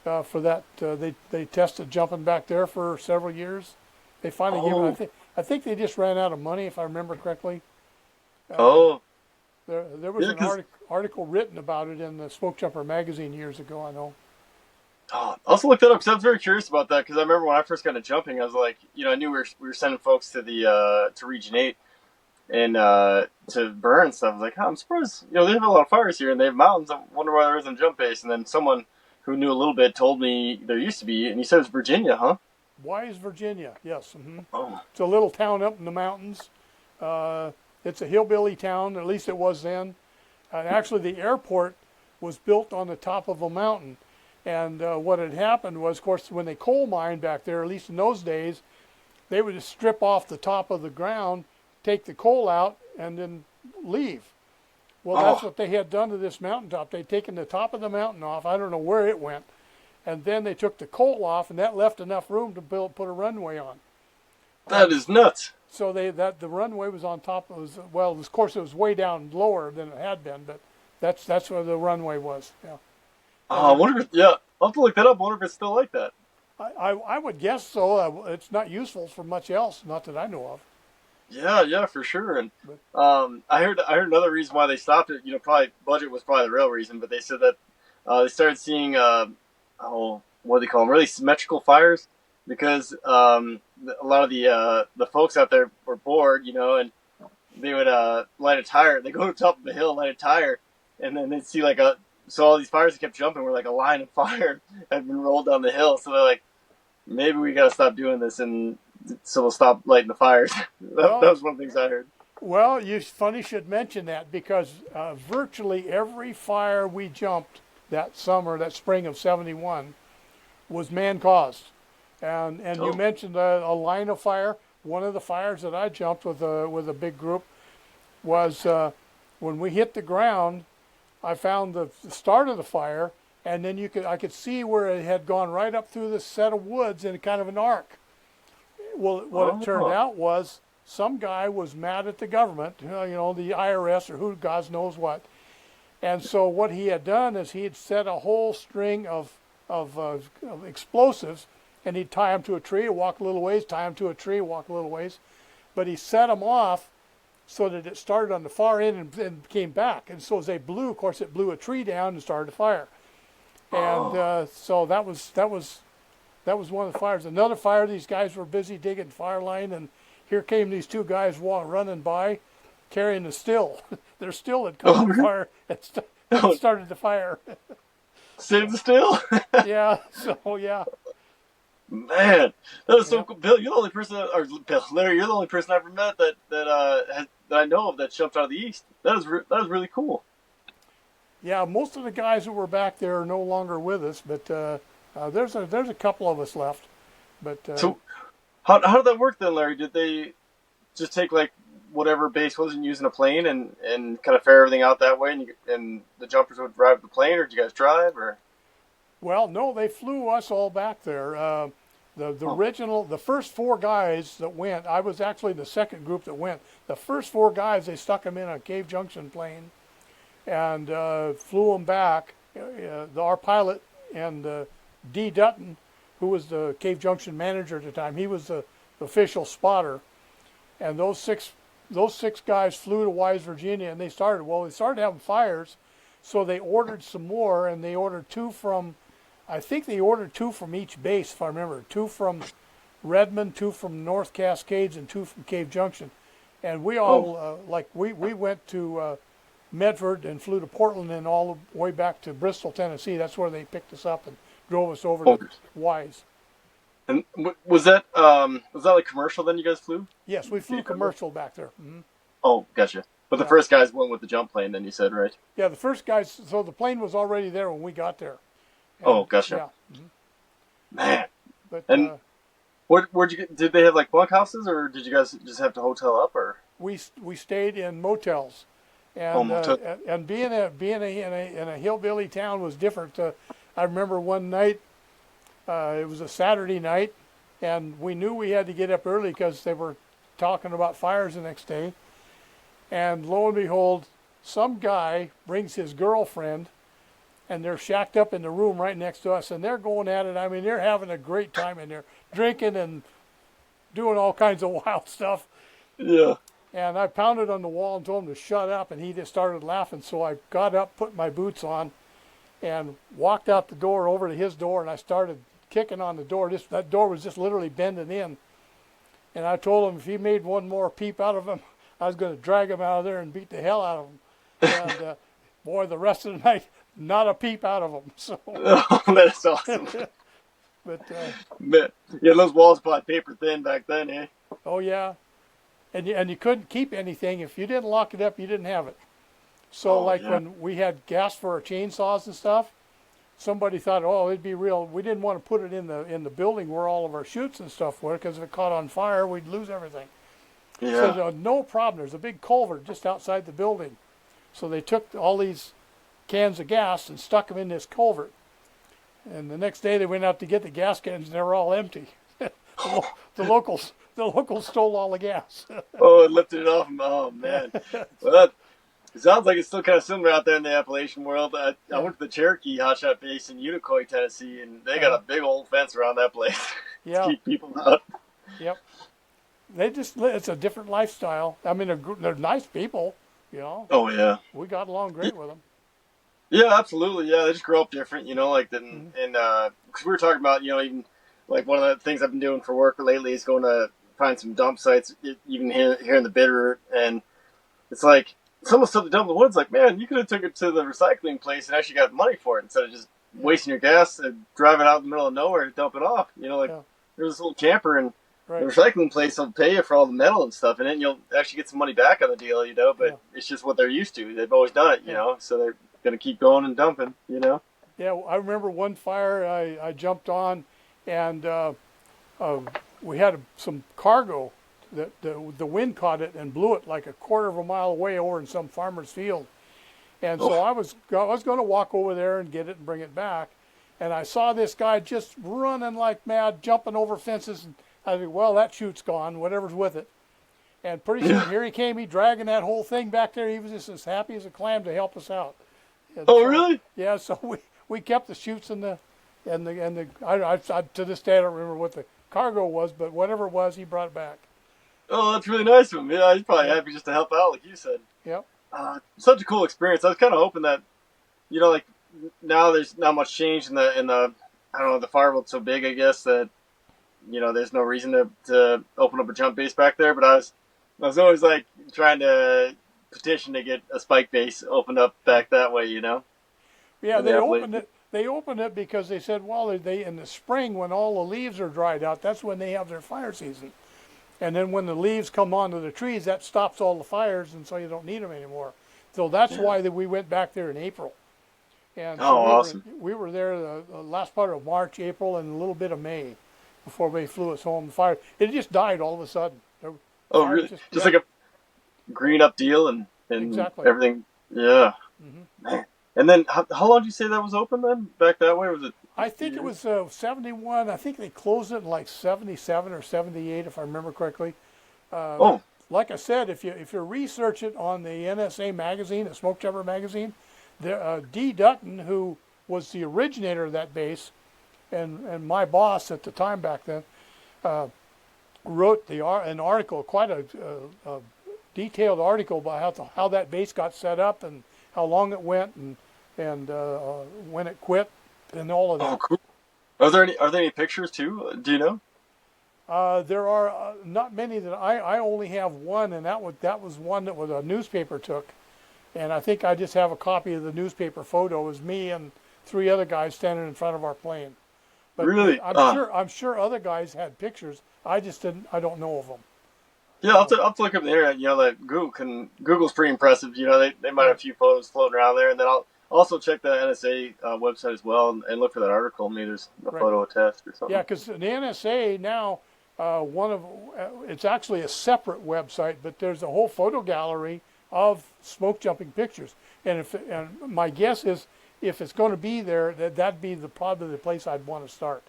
For that, they tested jumping back there for several years. They finally gave it. Oh, I think they just ran out of money, if I remember correctly. Uh, oh, there was yeah. an Because article written about it in the Smokejumper magazine years ago. I know. I also looked that up because I was very curious about that. Because I remember when I first got into jumping, I was like, I knew we were sending folks to the to Region 8 and to burn and stuff. I was like, I'm surprised. They have a lot of fires here and they have mountains. I wonder why there isn't a jump base. And then someone who knew a little bit told me there used to be, and he said it was Virginia, huh? Wise, Virginia. Yes. Oh, It's a little town up in the mountains. Uh, it's a hillbilly town, at least it was then. Actually, the airport was built on the top of a mountain. And what had happened was, of course, when they coal mined back there, at least in those days, they would just strip off the top of the ground, take the coal out, and then leave. Well, that's oh, what they had done to this mountaintop. They'd taken the top of the mountain off. I don't know where it went. and then they took the coal off, and that left enough room to put a runway on. That is nuts. So the runway was on top of of course it was way down lower than it had been, but that's where the runway was. Yeah. I wonder if, yeah, I'll have to look that up. I wonder if it's still like that. I would guess so. It's not useful for much else, not that I know of. Yeah, for sure. And But I heard another reason why they stopped it. Probably budget was probably the real reason, but they said that they started seeing what do they call them? Really symmetrical fires because a lot of the folks out there were bored, and they would light a tire. They go to the top of the hill, light a tire, and then they'd see so all these fires that kept jumping were like a line of fire had been rolled down the hill. So they're like, maybe we got to stop doing this, and so they'll stop lighting the fires. That was one of the things I heard. well, funny should mention that because virtually every fire we jumped that spring of '71, was man caused. And you mentioned a line of fire. One of the fires that I jumped with a big group was when we hit the ground. I found the start of the fire, and then I could see where it had gone right up through this set of woods in kind of an arc. Well, what it turned out was some guy was mad at the government, the IRS or who God knows what. And so what he had done is he had set a whole string of explosives, and he'd tie them to a tree, walk a little ways, tie them to a tree, walk a little ways. But he set them off so that it started on the far end and came back. And so as they blew, of course, it blew a tree down and started a fire. And so that was one of the fires. Another fire, these guys were busy digging fire line, and here came these two guys running by, carrying the still. Their still had caught on fire and started the fire. Save the still. Yeah. So yeah. Man, that was so cool. Bill, you're the only person, or Bill, Larry, you're the only person I've ever met that I know of that jumped out of the East. That was really cool. Yeah, most of the guys who were back there are no longer with us, but there's a couple of us left. But so, how did that work then, Larry? Did they just take whatever base wasn't using a plane and kind of fare everything out that way, and the jumpers would drive the plane, or did you guys drive, or? Well, no, they flew us all back there. The first four guys that went, I was actually the second group that went. The first four guys, they stuck them in a Cave Junction plane and flew them back. Our pilot and D. Dutton, who was the Cave Junction manager at the time, he was the official spotter. And those six guys flew to Wise, Virginia, and they started having fires, so they ordered some more, and they ordered two from each base, if I remember. Two from Redmond, two from North Cascades, and two from Cave Junction. And we all, we went to Medford and flew to Portland and all the way back to Bristol, Tennessee. That's where they picked us up and drove us over to Wise. And was that like commercial then you guys flew? Yes, we flew commercial back there. Mm-hmm. Oh, gotcha. But the first guys went with the jump plane then, you said, right? Yeah, the first guys, so the plane was already there when we got there. And, gotcha. Yeah. Mm-hmm. Man. But, where'd you get, did they have bunkhouses, or did you guys just have to hotel up, or? We stayed in motels. And and being in a hillbilly town was different. I remember one night, it was a Saturday night, and we knew we had to get up early because they were talking about fires the next day. And lo and behold, some guy brings his girlfriend, and they're shacked up in the room right next to us, and they're going at it. I mean, they're having a great time in there, drinking and doing all kinds of wild stuff. Yeah. And I pounded on the wall and told him to shut up, and he just started laughing. So I got up, put my boots on, and walked out the door over to his door, and I started kicking on the door. That door was just literally bending in. And I told him if he made one more peep out of him, I was going to drag him out of there and beat the hell out of him. And boy, the rest of the night, not a peep out of him. So. Oh, that's awesome. But man, yeah, those walls probably paper thin back then, eh? Oh yeah, and you couldn't keep anything if you didn't lock it up. You didn't have it. So when we had gas for our chainsaws and stuff, somebody thought, oh, it'd be real. We didn't want to put it in the building where all of our chutes and stuff were, because if it caught on fire, we'd lose everything. Yeah. So no problem. There's a big culvert just outside the building. So they took all these cans of gas and stuck them in this culvert. And the next day they went out to get the gas cans, and they were all empty. The locals stole all the gas. Oh, it lifted it off. Oh man. Well, that, it sounds like it's still kind of similar out there in the Appalachian world. I Yeah. went to the Cherokee Hotshot Base in Unicoi, Tennessee, and they got Uh, a big old fence around that place to yeah. keep people out. Yep. It's a different lifestyle. I mean, they're nice people. You know, Oh yeah. we got along great with them. Yeah, absolutely. Yeah, they just grow up different, like Mm-hmm. and because we were talking about, even like one of the things I've been doing for work lately is going to find some dump sites, even here in the Bitterroot, and it's like some of the stuff to dump in the woods. Like, man, you could have took it to the recycling place and actually got money for it instead of just Yeah. wasting your gas and driving out in the middle of nowhere to dump it off. Like Yeah. there's this little camper and the Right. recycling place will pay you for all the metal and stuff, and then you'll actually get some money back on the deal, Yeah. But it's just what they're used to. They've always done it, Yeah. So they're going to keep going and dumping. Yeah. I remember one fire I jumped on, and uh, we had some cargo that the wind caught it and blew it like a quarter of a mile away over in some farmer's field. And so Oh, I was going to walk over there and get it and bring it back, and I saw this guy just running like mad, jumping over fences. And I think, well, that chute's gone, whatever's with it. And pretty soon here he came, he dragging that whole thing back there. He was just as happy as a clam to help us out. And oh, so, really? yeah, so we kept the chutes and the I to this day I don't remember what the cargo was, but whatever it was, he brought it back. Oh, that's really nice of him. Yeah, he's probably Yeah. happy just to help out, like you said. Yep. Such a cool experience. I was kind of hoping that, like now there's not much change in the I don't know, the fire world's so big, I guess that there's no reason to open up a jump base back there. But I was always like trying to petition to get a spike base opened up back that way. Yeah, In the they opened Appalachian. it. They opened it because they said, well, they in the spring when all the leaves are dried out, that's when they have their fire season. And then when the leaves come onto the trees, that stops all the fires, and so you don't need them anymore. So that's Yeah. why we went back there in April. And so Oh, awesome. we were there the last part of March, April, and a little bit of May before they flew us home. The fire, it just died all of a sudden. The Oh, fire really? just, Just yeah, like a green up deal and exactly. everything. Yeah. Hmm. Man. And then how long did you say that was open then? Back that way? Was it I a few think it years? was 71. I think they closed it in like 77 or 78, if I remember correctly. Oh, Like I said, if you research it on the NSA magazine, the Smokejumper magazine, D. Dutton, who was the originator of that base, and my boss at the time back then, wrote an article, quite a detailed article about how that base got set up and how long it went and when it quit and all of oh, that. cool. Are there any pictures too? Do you know? There are not many that I only have one, and that was one that was a newspaper took, and I think I just have a copy of the newspaper photo. It was me and three other guys standing in front of our plane. But Really? I'm sure other guys had pictures. I just didn't. I don't know of them. Yeah, I'll have to look up the internet. That Google's pretty impressive. They might have Right. a few photos floating around there, and then I'll also check the NSA website as well and look for that article. Maybe there's a Right. photo attached or Yeah, something. because the NSA now, it's actually a separate website, but there's a whole photo gallery of smoke jumping pictures. And my guess is if it's going to be there, that'd be probably the place I'd want to start.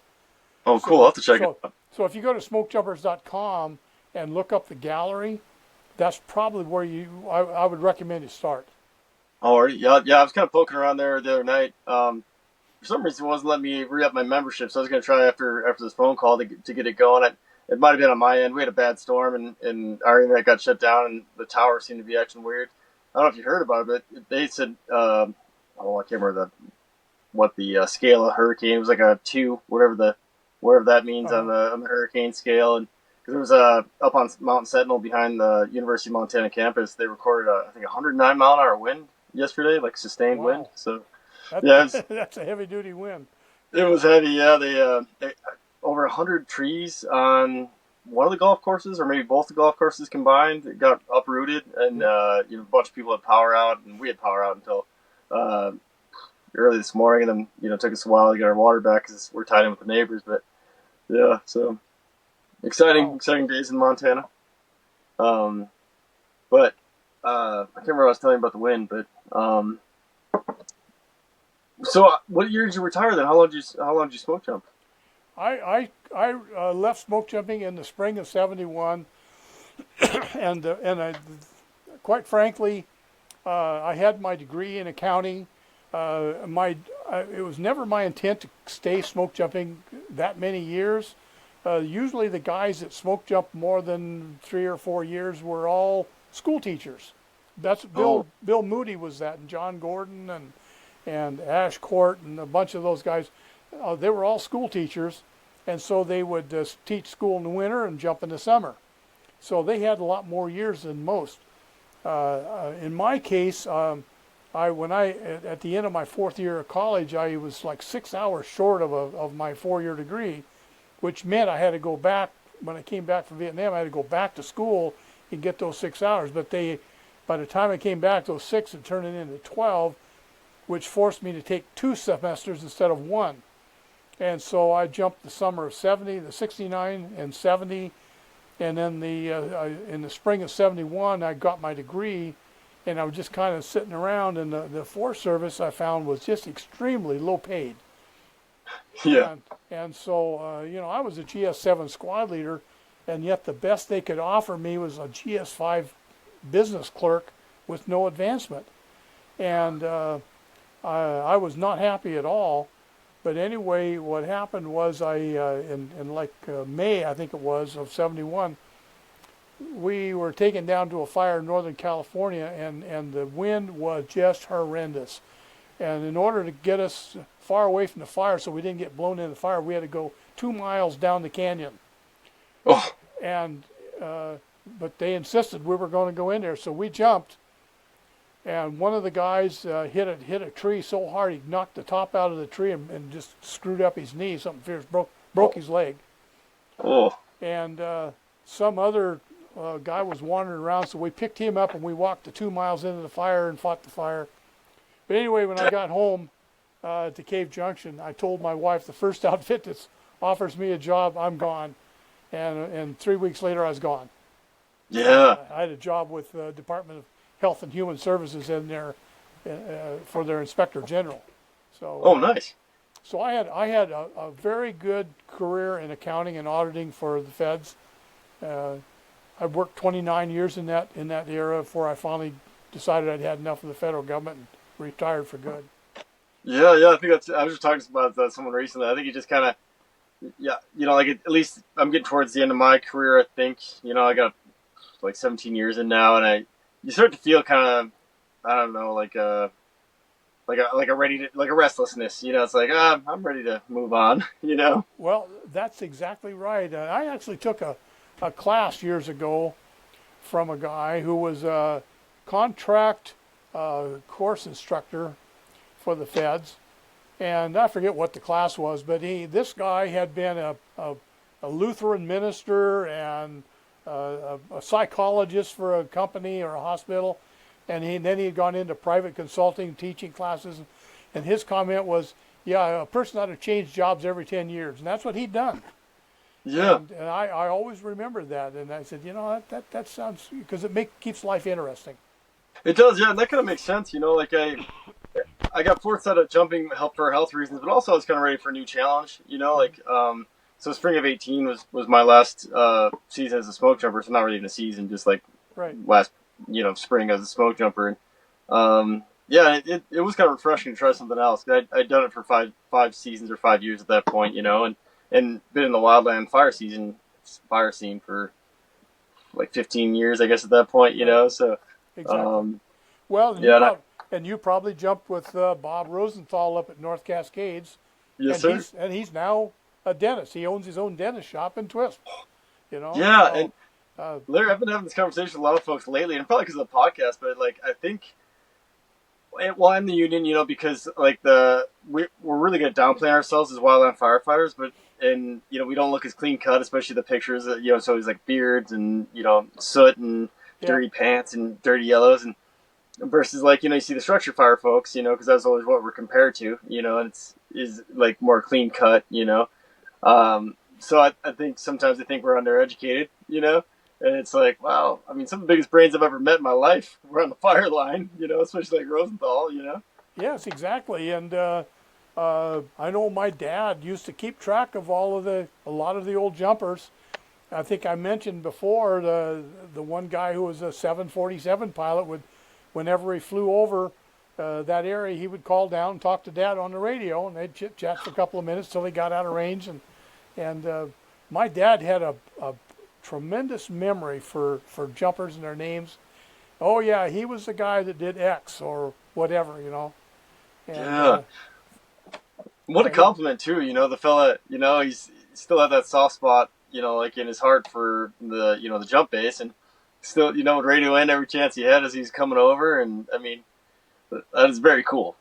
Oh, cool. I'll So have to check it so out. so if you go to smokejumpers.com and look up the gallery, that's probably where I would recommend you start. Already, yeah, yeah. I was kind of poking around there the other night. For some reason, it wasn't letting me re-up my membership, so I was going to try after this phone call to get it going. It might have been on my end. We had a bad storm, and our internet got shut down, and the tower seemed to be acting weird. I don't know if you heard about it, but they said, oh, I can't remember what the scale of hurricane. It was like a 2, whatever that means Uh-huh. on the hurricane scale. And because it was up on Mount Sentinel behind the University of Montana campus, they recorded I think 109-mile-an-hour wind yesterday, like sustained wind. Wow, So that yeah, that's a heavy duty wind. it was heavy. Yeah, they over 100 trees on one of the golf courses, or maybe both the golf courses combined, it got uprooted, and Yep. a bunch of people had power out, and we had power out until uh, early this morning, and then it took us a while to get our water back because we're tied in with the neighbors. But yeah, so Wow. exciting days in Montana. Um, but I can't remember what I was telling you about the wind, but So, what year did you retire then? How long did you smoke jump? I left smoke jumping in the spring of '71, and quite frankly, I had my degree in accounting. It was never my intent to stay smoke jumping that many years. Usually, the guys that smoke jumped more than 3 or 4 years were all school teachers. That's Oh, Bill Moody was that, and John Gordon and Ash Court and a bunch of those guys. They were all school teachers, and so they would teach school in the winter and jump in the summer. So they had a lot more years than most. In my case, at the end of my fourth year of college, I was like 6 hours short of my 4 year degree, which meant I had to go back. When I came back from Vietnam, I had to go back to school and get those 6 hours. But by the time I came back, those six had turned it into 12, which forced me to take 2 semesters instead of one. And so I jumped the summer of '70, the '69 and '70, and then in the spring of '71 I got my degree, and I was just kind of sitting around. And the Forest Service I found was just extremely low paid, yeah, and so I was a GS7 squad leader, and yet the best they could offer me was a GS5 business clerk with no advancement, and I was not happy at all. But anyway, what happened was in like May, I think it was, of '71, we were taken down to a fire in Northern California, and the wind was just horrendous. And in order to get us far away from the fire so we didn't get blown in the fire, we had to go 2 miles down the canyon. oh, And but they insisted we were going to go in there, so we jumped. And one of the guys hit a tree so hard he knocked the top out of the tree and just screwed up his knee. Something fierce broke his leg. oh, And some other guy was wandering around, so we picked him up and we walked the 2 miles into the fire and fought the fire. But anyway, when I got home to Cave Junction, I told my wife, the first outfit that offers me a job, I'm gone. And 3 weeks later, I was gone. yeah. I had a job with the Department of Health and Human Services in there for their Inspector General. So, Oh, nice. so I had a very good career in accounting and auditing for the feds. I worked 29 years in that era before I finally decided I'd had enough of the federal government and retired for good. Yeah, yeah. I think that's. I was just talking about that someone recently. I think you just kind of, yeah, like at least I'm getting towards the end of my career. I think I got like 17 years in now, and you start to feel kind of, I don't know, like a restlessness. It's like I'm ready to move on. Well, that's exactly right. I actually took a class years ago from a guy who was a contract course instructor for the feds, and I forget what the class was, but this guy had been a Lutheran minister and a psychologist for a company or a hospital, and then he had gone into private consulting, teaching classes, and his comment was, "Yeah, a person ought to change jobs every 10 years," and that's what he'd done. Yeah, And I always remembered that, and I said, that sounds, because it keeps life interesting. it does. Yeah, and that kind of makes sense. Like I got forced out of jumping help for health reasons, but also I was kind of ready for a new challenge. So spring of '18 was my last season as a smoke jumper. So not really even a season, just like Right. last spring as a smoke jumper. And yeah, it was kind of refreshing to try something else. I'd done it for five seasons or 5 years at that point, and been in the wildland fire scene for like 15 years, I guess at that point, Right. So Exactly. um, Well, yeah, and you probably jumped with Bob Rosenthal up at North Cascades, yes, and sir. he's now a dentist. He owns his own dentist shop in Twist. Yeah, So and Larry, I've been having this conversation with a lot of folks lately, and probably because of the podcast, but like I think, well, I'm the union, because like we're really good at downplaying ourselves as wildland firefighters, but and we don't look as clean cut, especially the pictures. It's always like beards and soot and yeah, dirty pants and dirty yellows, and versus like you see the structure fire folks, because that's always what we're compared to, and it's is like more clean cut, So I think sometimes I think we're undereducated, and it's like, wow, I mean, some of the biggest brains I've ever met in my life were on the fire line, especially like Rosenthal. Yes, exactly. And I know my dad used to keep track of a lot of the old jumpers. I think I mentioned before the one guy who was a 747 pilot would, whenever he flew over that area, he would call down and talk to Dad on the radio, and they'd chit chat for a couple of minutes till he got out of range. And my dad had a tremendous memory for jumpers and their names. Oh yeah, he was the guy that did X or whatever, And Yeah. What a yeah, he compliment too. The fella. He's still had that soft spot. Like in his heart for the jump base, and still would radio in every chance he had as he's coming over. And I mean, that is very cool.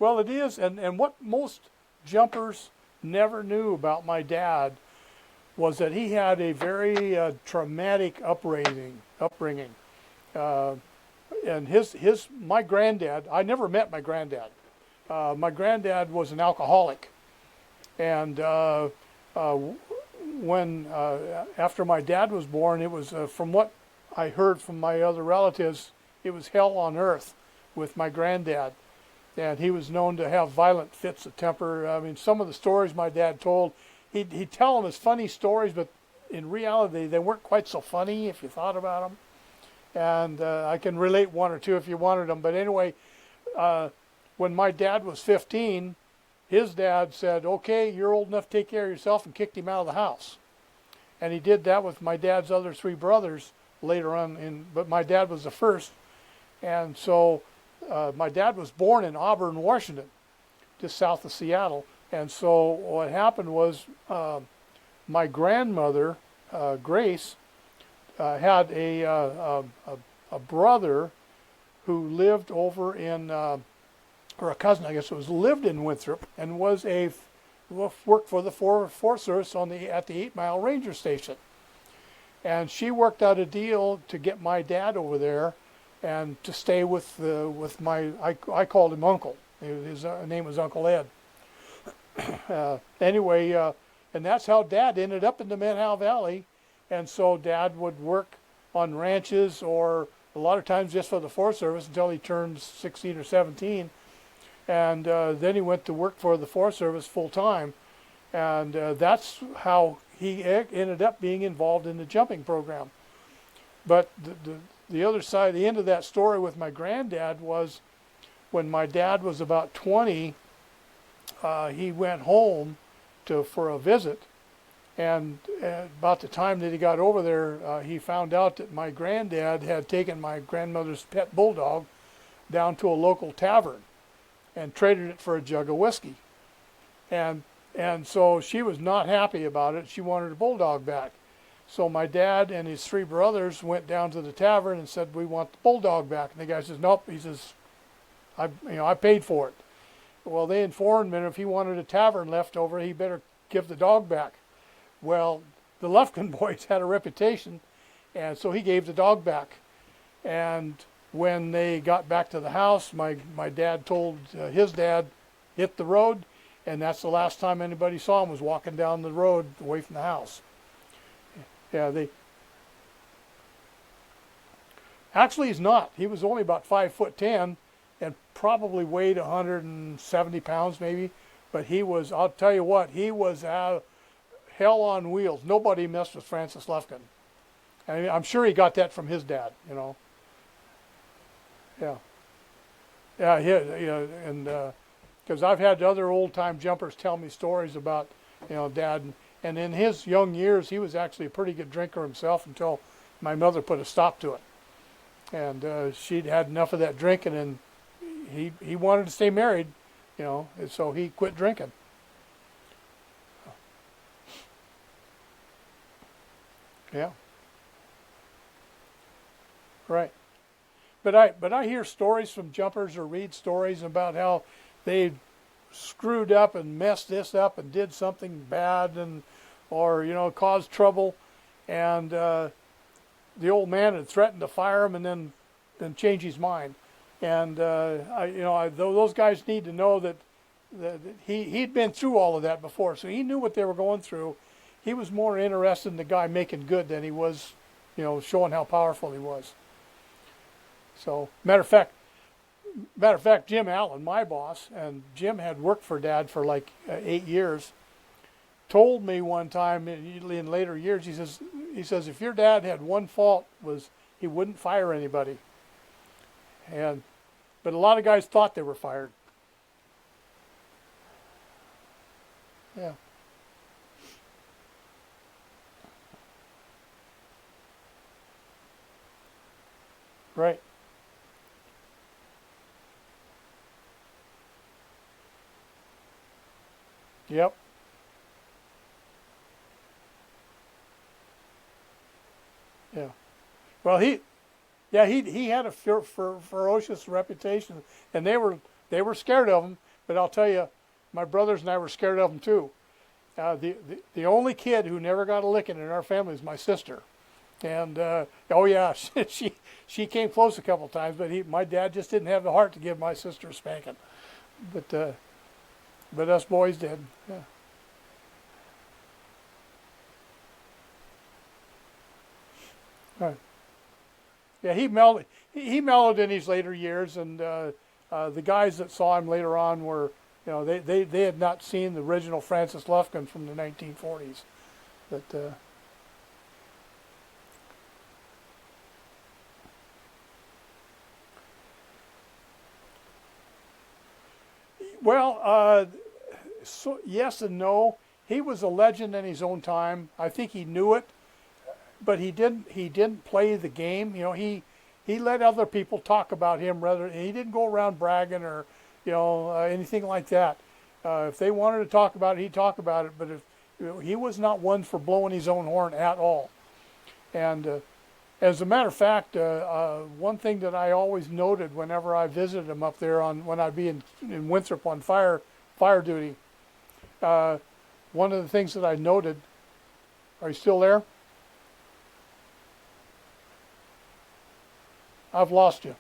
well, it is, and what most jumpers never knew about my dad was that he had a very traumatic upbringing. Uh, and my granddad, I never met my granddad. My granddad was an alcoholic, and uh, when after my dad was born, it was from what I heard from my other relatives, it was hell on earth with my granddad, and he was known to have violent fits of temper. I mean, some of the stories my dad told, he'd tell them as funny stories, but in reality, they weren't quite so funny if you thought about them. And I can relate one or two if you wanted them. But anyway, when my dad was 15, his dad said, "Okay, you're old enough to take care of yourself," and kicked him out of the house. And he did that with my dad's other three brothers later on. But my dad was the first. And so my dad was born in Auburn, Washington, just south of Seattle. And so what happened was my grandmother, Grace, had a brother who lived over in, or a cousin, I guess it was, lived in Winthrop and worked for the Forest Service at the 8 Mile Ranger Station. And she worked out a deal to get my dad over there and to stay with I called him Uncle. His name was Uncle Ed. Anyway, and that's how Dad ended up in the Manhow Valley. And so Dad would work on ranches or a lot of times just for the Forest Service until he turned 16 or 17. And then he went to work for the Forest Service full time. And that's how he ended up being involved in the jumping program. But the other side, the end of that story with my granddad was when my dad was about 20, he went home for a visit. And about the time that he got over there, he found out that my granddad had taken my grandmother's pet bulldog down to a local tavern and traded it for a jug of whiskey. And so she was not happy about it. She wanted the bulldog back. So my dad and his three brothers went down to the tavern and said, "We want the bulldog back." And the guy says, "Nope." He says, I paid for it." Well, they informed him if he wanted a tavern left over, he better give the dog back. Well, the Lufkin boys had a reputation, and so he gave the dog back. And when they got back to the house, my dad told his dad, "Hit the road," and that's the last time anybody saw him, was walking down the road away from the house. Yeah, actually he's not. He was only about 5'10" and probably weighed 170 pounds maybe. But he was, I'll tell you what, he was hell on wheels. Nobody messed with Francis Lufkin. And I'm sure he got that from his dad, Yeah. Yeah, and because I've had other old-time jumpers tell me stories about, Dad. And in his young years, he was actually a pretty good drinker himself until my mother put a stop to it. And she'd had enough of that drinking, and he wanted to stay married, and so he quit drinking. Yeah. Right. But I hear stories from jumpers or read stories about how they screwed up and messed this up and did something bad or caused trouble, and the old man had threatened to fire him and then change his mind. And those guys need to know that he'd been through all of that before, so he knew what they were going through. He was more interested in the guy making good than he was, showing how powerful he was. So, matter of fact, matter of fact, Jim Allen, my boss, and Jim had worked for Dad for like 8 years, told me one time in later years, he says if your dad had one fault was he wouldn't fire anybody. And but a lot of guys thought they were fired. Yeah. Right. Yep. Yeah. Well, he had a ferocious reputation, and they were scared of him. But I'll tell you, my brothers and I were scared of him too. The only kid who never got a licking in our family is my sister, and oh yeah, she came close a couple times, but my dad just didn't have the heart to give my sister a spanking. But us boys did. Yeah. Right. Yeah, he mellowed in his later years, and the guys that saw him later on were, they had not seen the original Francis Lufkin from the 1940s. But well, so yes and no. He was a legend in his own time. I think he knew it, but he didn't play the game. He let other people talk about him rather. He didn't go around bragging or anything like that. If they wanted to talk about it, he'd talk about it. But he was not one for blowing his own horn at all. And as a matter of fact, one thing that I always noted whenever I visited him up there when I'd be in Winthrop on fire duty, one of the things that I noted. Are you still there? I've lost you.